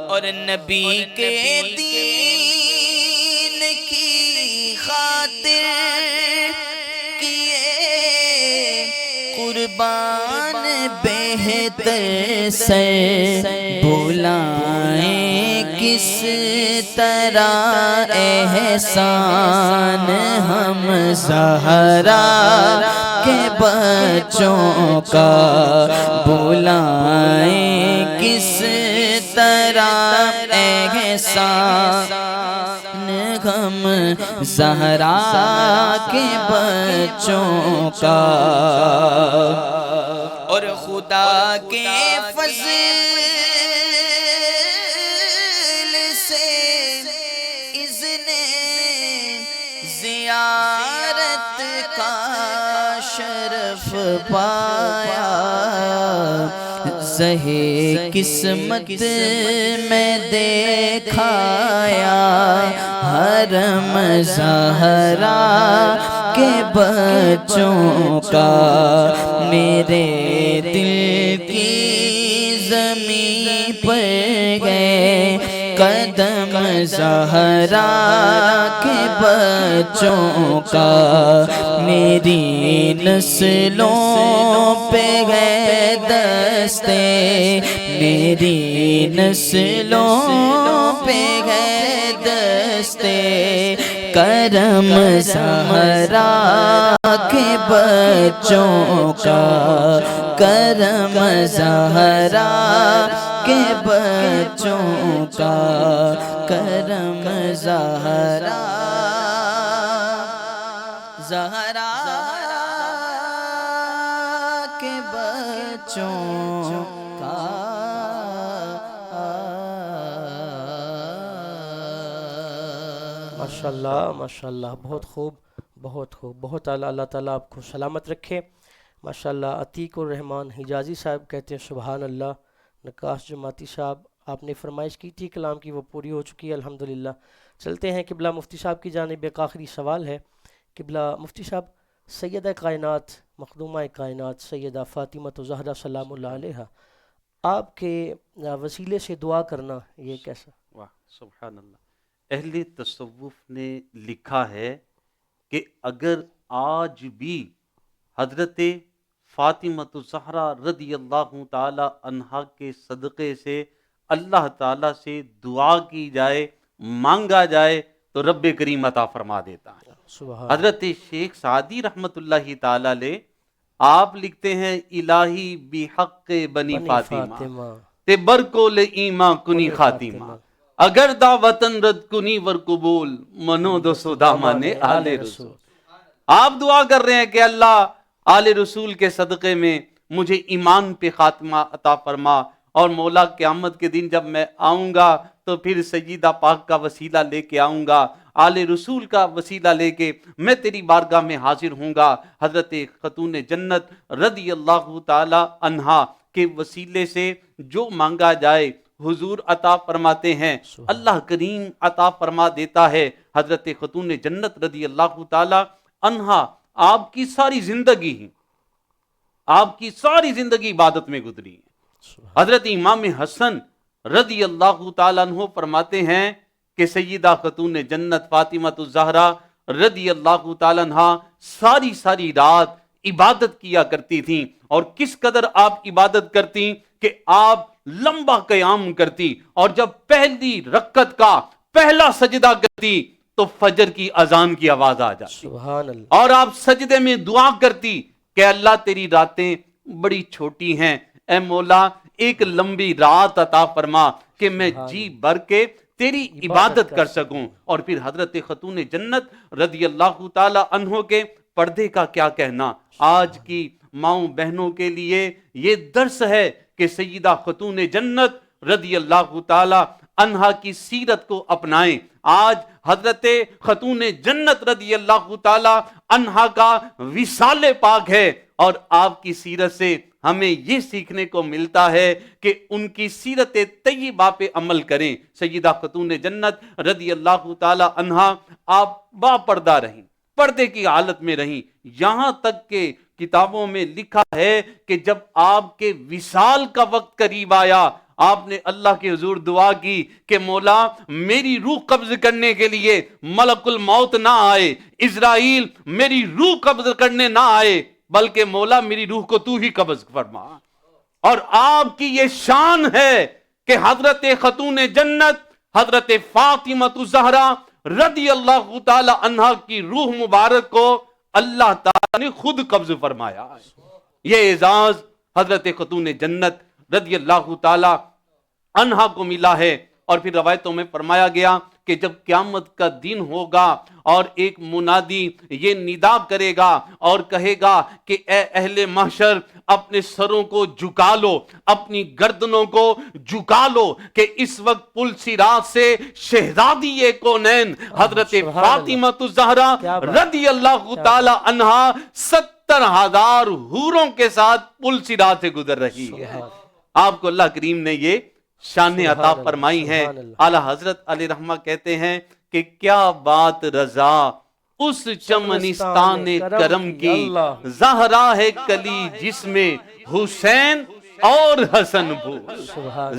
اور نبی کے دین کی خاطر کیے قربان بہتر سے، بلائیں کس طرح احسان ہم زہرا کے بچوں کا، بلائیں کس طرح احسان ہم زہرا کے بچوں کا۔ اور خدا کے فضل سے اذن زیارت کا شرف پایا، زہے قسمت میں دیکھایا، حرم زہرا کے بچوں کا، میرے دل کی زمین پر گئے قدم زہرا کے بچوں کا، میری نسلوں پہ گئے دستے، میری نسلوں پہ گئے دستے، کرم زہرا کے بچوں کا، کرم زہرا کے بچوں کا، کرم زہرا زہرا کے بچوں کا۔ ماشاءاللہ ماشاءاللہ، بہت خوب بہت خوب، بہت اعلیٰ۔ اللہ تعالیٰ آپ کو سلامت رکھے ماشاءاللہ۔ عتیق الرحمان حجازی صاحب کہتے ہیں سبحان اللہ۔ نقاش جماعتی صاحب، آپ نے فرمائش کی تھی کلام کی، وہ پوری ہو چکی ہے الحمدللہ۔ چلتے ہیں قبلہ مفتی صاحب کی جانب۔ ایک آخری سوال ہے قبلہ مفتی صاحب، سیدہ کائنات مخدومہ کائنات سیدہ فاطمہ زہرا سلام اللہ علیہا، آپ کے وسیلے سے دعا کرنا یہ کیسا؟ واہ سبحان اللہ۔ اہل تصوف نے لکھا ہے کہ اگر آج بھی حضرت فاطمہ الزہرا رضی اللہ تعالی عنہا کے صدقے سے اللہ تعالیٰ سے دعا کی جائے، مانگا جائے تو رب کریم عطا فرما دیتا ہے۔ سبحان حضرت شیخ سعدی رحمت اللہ تعالی علیہ آپ لکھتے ہیں الہی بحق بنی فاطمہ تے برکول ایما کنی خاتیمہ، اگر دا وطن رد کنی ور قبول منو دو سودامانے آل رسول۔ آپ دعا کر رہے ہیں کہ اللہ آل رسول کے صدقے میں مجھے ایمان پہ خاتمہ عطا فرما، اور مولا قیامت کے دن جب میں آؤں گا تو پھر سیدہ پاک کا وسیلہ لے کے آؤں گا، آل رسول کا وسیلہ لے کے میں تیری بارگاہ میں حاضر ہوں گا۔ حضرت خاتون جنت رضی اللہ تعالی عنہا کے وسیلے سے جو مانگا جائے حضور عطا فرماتے ہیں، اللہ کریم عطا فرما دیتا ہے۔ حضرت خاتون جنت رضی اللہ تعالی عنہا آپ کی ساری زندگی عبادت میں گزری ہے۔ حضرت امام حسن رضی اللہ تعالیٰ عنہ فرماتے ہیں کہ سیدہ خاتون جنت فاطمہ الزہرا رضی اللہ تعالیٰ عنہ ساری رات عبادت کیا کرتی تھیں، اور کس قدر آپ عبادت کرتی کہ آپ لمبا قیام کرتی، اور جب پہلی رکعت کا پہلا سجدہ کرتی تو فجر کی اذان کی آواز آ جاتی، سبحان اللہ، اور آپ سجدے میں دعا کرتی کہ اللہ تیری راتیں بڑی چھوٹی ہیں، اے مولا ایک لمبی رات عطا فرما کہ میں جی بھر کے تیری عبادت کر سکوں۔ اور پھر حضرت خاتون جنت رضی اللہ تعالی عنہ کے پردے کا کیا کہنا، آج کی ماؤں بہنوں کے لیے یہ درس ہے کہ سیدہ خاتون جنت رضی اللہ تعالی عنہا کی سیرت کو اپنائیں۔ آج حضرت خاتون جنت رضی اللہ تعالی عنہا کا وصال پاک ہے، اور آپ کی سیرت سے ہمیں یہ سیکھنے کو ملتا ہے کہ ان کی سیرت طیبہ پہ عمل کریں۔ سیدہ خاتون جنت رضی اللہ تعالی عنہا آپ با پردہ رہیں، پردے کی حالت میں رہیں، یہاں تک کہ کتابوں میں لکھا ہے کہ جب آپ کے وصال کا وقت قریب آیا، آپ نے اللہ کے حضور دعا کی کہ مولا میری روح قبض کرنے کے لیے ملک الموت نہ آئے، اسرائیل میری روح قبض کرنے نہ آئے، بلکہ مولا میری روح کو تو ہی قبض فرما۔ اور آپ کی یہ شان ہے کہ حضرت خاتون جنت حضرت فاطمہ الزہرا رضی اللہ تعالی عنہا کی روح مبارک کو اللہ تعالی نے خود قبض فرمایا۔ یہ اعزاز حضرت خاتون جنت رضی اللہ تعالی عنہا کو ملا ہے۔ اور پھر روایتوں میں فرمایا گیا کہ جب قیامت کا دن ہوگا اور ایک منادی یہ ندا کرے گا اور کہے گا کہ اے اہل محشر اپنے سروں کو جھکا لو، اپنی گردنوں کو جھکا لو، کہ اس وقت پل صراط سے شہزادی کونین حضرت فاطمہ الزہرا رضی اللہ تعالی عنہا 70,000 حوروں کے ساتھ پل صراط سے گزر رہی ہے۔ آپ کو اللہ کریم نے یہ شان عطا فرمائی ہے۔ اعلی حضرت علیہ رحمہ کہتے ہیں کہ کیا بات رضا اس چمنستان کرم کی، زہرا ہے کلی جس میں حسین اور حسن پھول،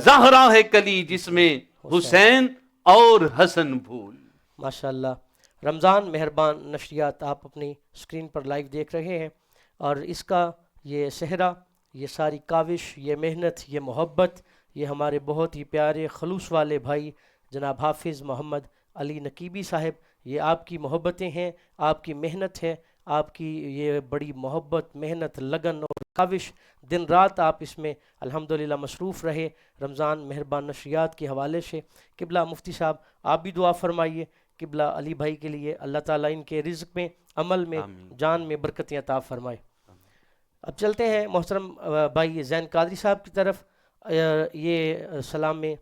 زہرا ہے کلی جس میں حسین اور حسن پھول۔ ماشاءاللہ۔ رمضان مہربان نشریات آپ اپنی اسکرین پر لائیو دیکھ رہے ہیں، اور اس کا یہ صحرا، یہ ساری کاوش، یہ محنت، یہ محبت، یہ ہمارے بہت ہی پیارے خلوص والے بھائی جناب حافظ محمد علی نقیبی صاحب، یہ آپ کی محبتیں ہیں، آپ کی محنت ہے، آپ کی یہ بڑی محبت، محنت، لگن اور کاوش، دن رات آپ اس میں الحمدللہ مصروف رہے۔ رمضان مہربان نشریات کے حوالے سے قبلہ مفتی صاحب آپ بھی دعا فرمائیے قبلہ علی بھائی کے لیے، اللہ تعالیٰ ان کے رزق میں، عمل میں، جان میں برکتیں عطا فرمائے۔ اب چلتے ہیں محترم بھائی زین قادری صاحب کی طرف۔ یہ سلام میں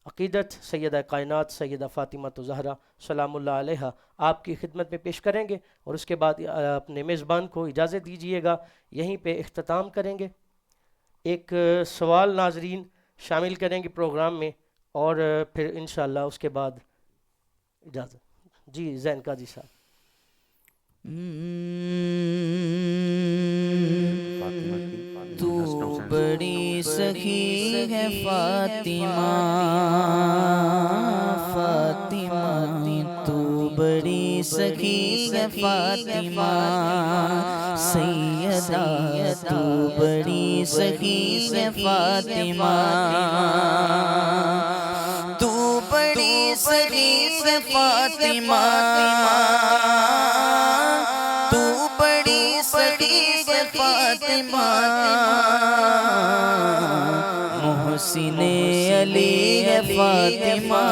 عقیدت سیدہ کائنات سیدہ فاطمہ الزہرا سلام اللہ علیہا آپ کی خدمت میں پیش کریں گے، اور اس کے بعد اپنے میزبان کو اجازت دیجیے گا، یہیں پہ اختتام کریں گے۔ ایک سوال ناظرین شامل کریں گے پروگرام میں، اور پھر انشاءاللہ اس کے بعد اجازت۔ جی زین قادری صاحب۔ تو بڑی سخی ہے فاطمہ، فاطمہ تو بڑی سخی ہے فاطمہ، سیدہ تو بڑی سخی ہے فاطمہ، تو بڑی سخی ہے فاطمہ، تو بڑی سخی ہے فاطمہ، محسن علی ہے فاطمہ،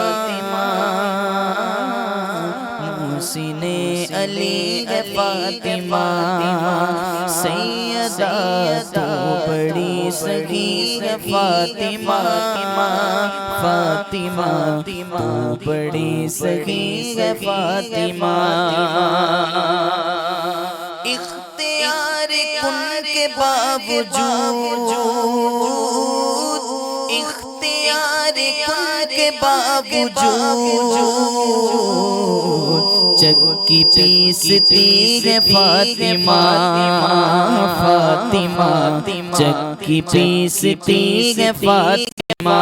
محسن علی ہے فاطمہ، سیدہ تو بڑی سخی ہے فاطمہ، فاطمہ تو بڑی سخی ہے فاطمہ، اختیار کن کے باوجود، اختیار کن کے باوجود، چکی پیستی ہے فاطمہ، فاطمہ چکی پیستی ہے فاطمہ،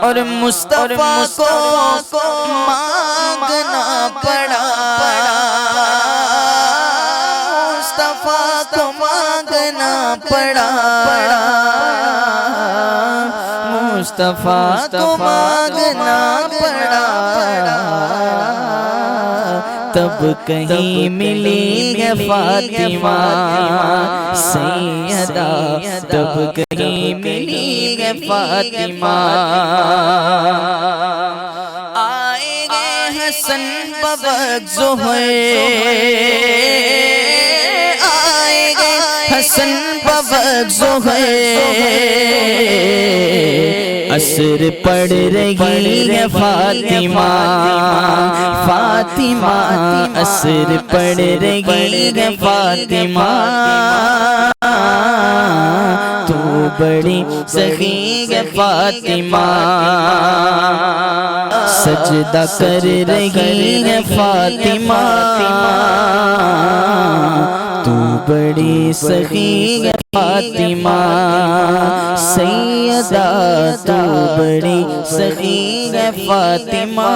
اور مصطفیٰ کو مانگنا پڑا، مصطفیٰ کو مانگنا پڑا، مصطفیٰ کو مانگنا پڑا، تب کہیں ملی ہے فاطمہ سیدہ، تب کہیں ملی ہے فاطمہ۔ آئے گے حسن بوقت ظہر، آئے گے حسن بوقت ظہر، عصر پڑھ رہی ہے فاطمہ، فاطمہ عصر پڑھ رہی ہے فاطمہ، تو بڑی سخی ہے فاطمہ، سجدہ کر رہی ہے فاطمہ، تو بڑی سخی ہے فاطمہ سیدہ، تو بڑی سخی ہے فاطمہ،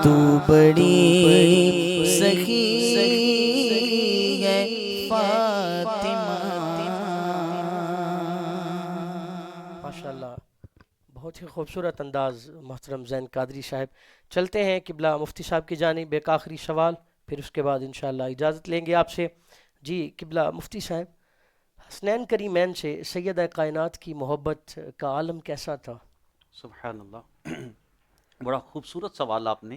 تو بڑی سخی ہے فاطمہ۔ ماشاءاللہ، بہت ہی خوبصورت انداز محترم زین قادری صاحب۔ چلتے ہیں قبلہ مفتی صاحب کی جانب ایک آخری سوال، پھر اس کے بعد انشاءاللہ اجازت لیں گے آپ سے۔ جی قبلہ مفتی صاحب، حسنین کریمین سے سیدہ کائنات کی محبت کا عالم کیسا تھا؟ سبحان اللہ، بڑا خوبصورت سوال آپ نے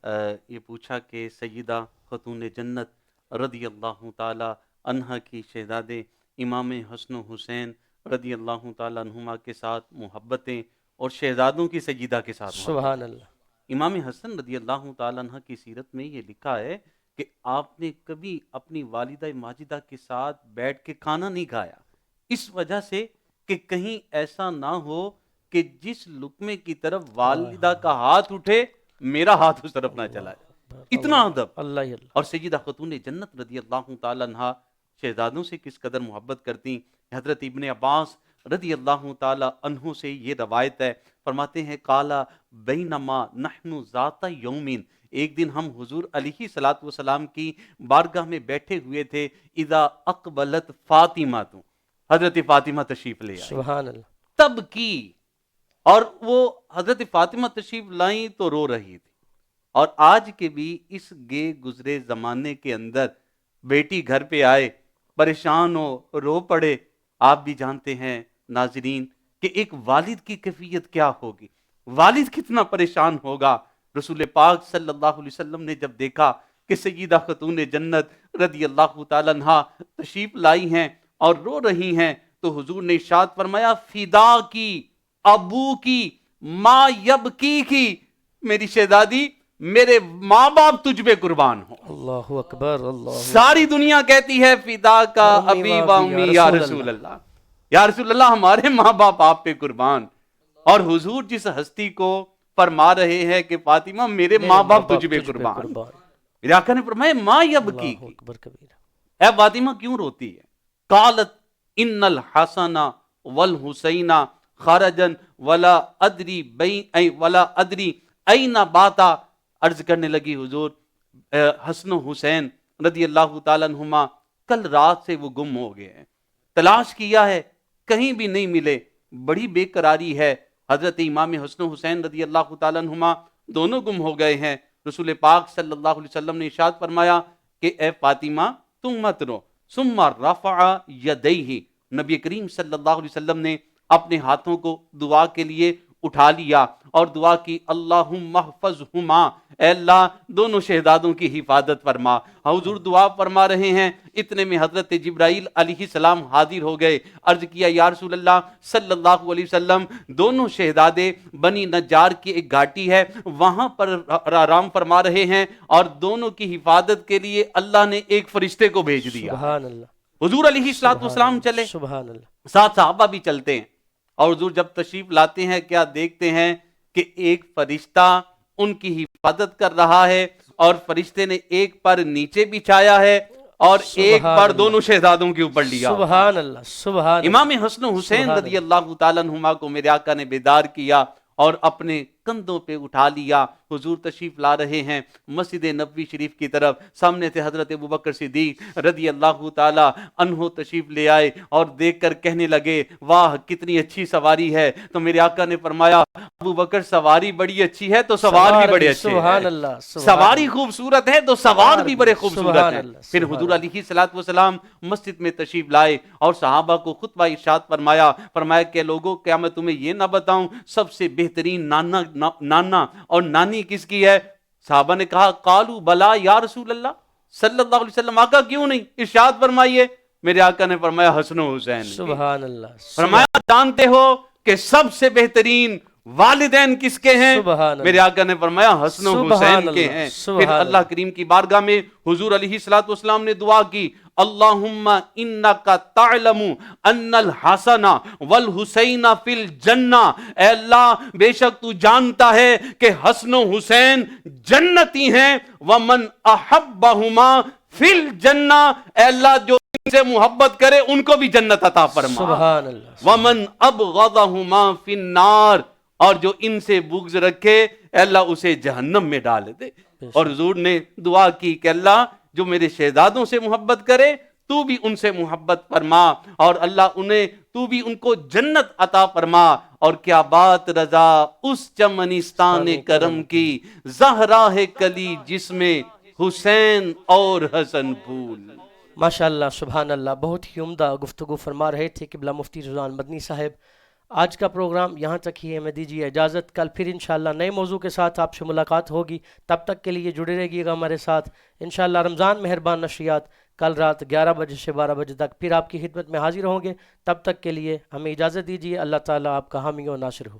یہ پوچھا کہ سیدہ خاتون جنت رضی اللہ تعالی عنہا کی شہزادے امام حسن و حسین رضی اللہ تعالی عنہما کے ساتھ محبتیں اور شہزادوں کی سیدہ کے ساتھ محبتیں۔ سبحان اللہ۔ امام حسن رضی اللہ تعالی عنہ کی سیرت میں یہ لکھا ہے کہ آپ نے کبھی اپنی والدہ ماجدہ کے ساتھ بیٹھ کے کھانا نہیں کھایا، اس وجہ سے کہ کہیں ایسا نہ ہو کہ جس لقمے کی طرف والدہ کا ہاتھ اٹھے میرا ہاتھ اس طرف نہ چلا جائے، اتنا ادب۔ اللہ اللہ۔ اور سیدہ خاتون جنت رضی اللہ تعالی عنہ شہزادوں سے کس قدر محبت کرتی، حضرت ابن عباس رضی اللہ تعالی عنہ سے یہ روایت ہے، فرماتے ہیں قالا بینما نحن ذات یومین، ایک دن ہم حضور علیہ الصلوۃ والسلام کی بارگاہ میں بیٹھے ہوئے تھے، اذا اقبلت فاطمہ، تو حضرت فاطمہ تشریف لے آئی، سبحان اللہ۔ تب کی، اور وہ حضرت فاطمہ تشریف لائیں تو رو رہی تھی۔ اور آج کے بھی اس گئے گزرے زمانے کے اندر بیٹی گھر پہ آئے پریشان ہو رو پڑے، آپ بھی جانتے ہیں ناظرین کہ ایک والد کی کیفیت کیا ہوگی، والد کتنا پریشان ہوگا۔ رسول پاک صلی اللہ علیہ وسلم نے جب دیکھا کہ سیدہ خاتون جنت رضی اللہ تعالی عنہا تشریف لائی ہیں اور رو رہی ہیں، تو حضور نے ارشاد فرمایا فدا کی ابو کی ماں یبکی کی، میری شہزادی میرے ماں باپ تجھ پہ قربان ہو۔ اللہ اکبر، اللہ ساری دنیا کہتی ہے فدا کا ابی و امی یا رسول اللہ، یا رسول اللہ ہمارے ماں باپ آپ پہ قربان، اور حضور جس ہستی کو فرما رہے ہیں کہ فاطمہ میرے ماں باپ تجھ پہ قربان، میرے آقا نے فرمایا ماں یبکی کی، اے فاطمہ کیوں روتی ہے؟ قالت ان الحسن والحسین خرجا ولا ادری این باتا، عرض کرنے لگی حضور حسن و حسین رضی اللہ تعالیٰ عنہما کل رات سے وہ گم ہو گئے ہیں، تلاش کیا ہے کہیں بھی نہیں ملے، بڑی بے قراری ہے۔ حضرت امام حسن و حسین رضی اللہ تعالیٰ عنہما دونوں گم ہو گئے ہیں۔ رسول پاک صلی اللہ علیہ وسلم نے ارشاد فرمایا کہ اے فاطمہ تم مت رو، ثم رفع یدیہ، نبی کریم صلی اللہ علیہ وسلم نے اپنے ہاتھوں کو دعا کے لیے اٹھا لیا اور دعا کی اللہم احفظہما، اے اللہ دونوں شہزادوں کی حفاظت فرما۔ حضور دعا فرما رہے ہیں، اتنے میں حضرت جبرائیل علیہ السلام حاضر ہو گئے، عرض کیا یا رسول اللہ صلی اللہ علیہ وسلم دونوں شہزادے بنی نجار کی ایک گھاٹی ہے وہاں پر آرام فرما رہے ہیں، اور دونوں کی حفاظت کے لیے اللہ نے ایک فرشتے کو بھیج دیا۔ سبحان اللہ۔ حضور علیہ السلام چلے، سبحان اللہ۔ ساتھ صحابہ بھی چلتے ہیں، اور حضور جب تشریف لاتے ہیں کیا دیکھتے ہیں کہ ایک فرشتہ ان کی حفاظت کر رہا ہے، اور فرشتے نے ایک پر نیچے بچھایا ہے اور ایک سبحان بار اللہ، دونوں شہزادوں کے اوپر لیا سبحان اللہ، سبحان اللہ، امام حسن و حسین سبحان رضی اللہ تعالیٰ عنہما کو میرے آقا نے بیدار کیا اور اپنے کندھوں پہ اٹھا لیا. حضور تشریف لا رہے ہیں مسجد نبوی شریف کی طرف. سامنے سے حضرت ابوبکر صدیق رضی اللہ تعالی عنہ تشریف لے آئے اور دیکھ کر کہنے لگے واہ کتنی اچھی سواری ہے. تو میرے آقا نے فرمایا ابوبکر سواری بڑی اچھی ہے تو سوار بھی بڑے اچھے سبحان ہیں. اللہ، سبحان سواری اللہ، خوبصورت ہے تو سوار بھی بڑے خوبصورت سبحان ہیں. اللہ، پھر سبحان حضور علیہ الصلوۃ والسلام مسجد میں تشریف لائے اور صحابہ کو خطبہ ارشاد فرمایا کہ لوگوں کیا میں تمہیں یہ نہ بتاؤں سب سے بہترین نانا اور نانی کس کی ہے؟ صحابہ نے کہا قالو بلا یا رسول اللہ صلی اللہ علیہ وسلم. آقا کیوں نہیں، ارشاد فرمائیے. میرے آقا نے فرمایا حسن و حسین. سبحان اللہ، فرمایا جانتے ہو کہ سب سے بہترین والدین کس کے ہیں؟ سبحان اللہ، میرے آقا نے فرمایا حسن و سبحان حسین کے اللہ، ہیں. سبحان پھر اللہ کریم کی بارگاہ میں حضور علیہ الصلوۃ والسلام نے دعا کی اللہم انک تعلم ان الحسن والحسین فی الجنہ. اے اللہ بے شک تو جانتا ہے کہ حسن و حسین جنتی ہیں. ومن احبہما فی الجنہ. اے اللہ جو ان سے محبت کرے ان کو بھی جنت عطا فرما. سبحان اللہ، ومن ابغضہما فی النار. اور جو ان سے بغض رکھے اے اللہ اسے جہنم میں ڈال دے. اور حضور نے دعا کی کہ اللہ جو میرے شہزادوں سے محبت کرے تو بھی ان سے محبت فرما اور اللہ انہیں تو بھی ان کو جنت عطا فرما. اور کیا بات رضا اس چمنستان کرم کی زہرا ہے کلی جس میں حسین اور حسن پھول. ماشاءاللہ، سبحان اللہ، بہت ہی عمدہ گفتگو فرما رہے تھے قبلہ مفتی رضوان مدنی صاحب. آج کا پروگرام یہاں تک ہی ہے، میں دیجیے اجازت. کل پھر انشاءاللہ نئے موضوع کے ساتھ آپ سے ملاقات ہوگی. تب تک کے لیے جڑے رہیے گا ہمارے ساتھ. انشاءاللہ رمضان مہربان نشریات کل رات 11 بجے سے 12 بجے تک پھر آپ کی خدمت میں حاضر ہوں گے. تب تک کے لیے ہمیں اجازت دیجیے. اللہ تعالیٰ آپ کا حامی و ناصر ہو.